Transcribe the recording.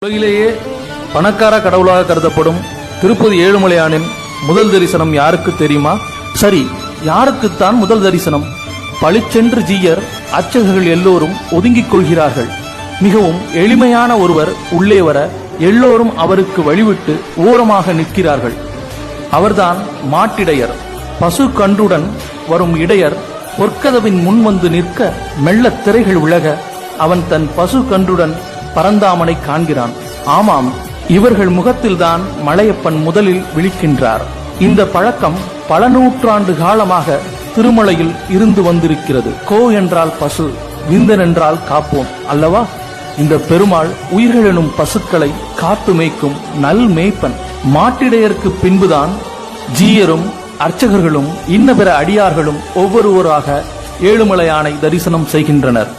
உலகிலேயே பணக்கார கடவுளாக கருதப்படும் திருப்பதி ஏழுமலையானின் முதல் தரிசனம் யாருக்கு தெரியுமா? சரி, யாருக்குத்தான் முதல் தரிசனம்? பளிச்சென்று ஜீயர் அர்ச்சகர்கள் எல்லோரும் ஒதுங்கிக் கொள்கிறார்கள். மிகவும் எளிமையான ஒருவர் உள்ளே வர எல்லோரும் அவருக்கு வழிவிட்டு ஓரமாக நிற்கிறார்கள். அவர்தான் மாட்டிடையர். பசு கன்றுடன் வரும் இடையர் பொற்கதவின் முன் வந்து நிற்க மெல்ல திரைகள் விலக அவன் தன் பசு கன்றுடன் பரந்தாமனை காண்கிறான். ஆமாம், இவர்கள் முகத்தில்தான் மலையப்பன் முதலில் விழிக்கின்றார். இந்த பழக்கம் பல நூற்றாண்டு காலமாக திருமலையில் இருந்து வந்திருக்கிறது. கோ என்றால் பசு, விந்தன் என்றால் காப்போம் அல்லவா? இந்த பெருமாள் உயிர்கள் எனும் பசுக்களை காத்து மேய்க்கும் நல் மேய்ப்பன். மாட்டிடையருக்கு பின்புதான் ஜீயரும் அர்ச்சகர்களும் இன்ன பிற அடியார்களும் ஒவ்வொருவராக ஏழுமலையானை தரிசனம் செய்கின்றனர்.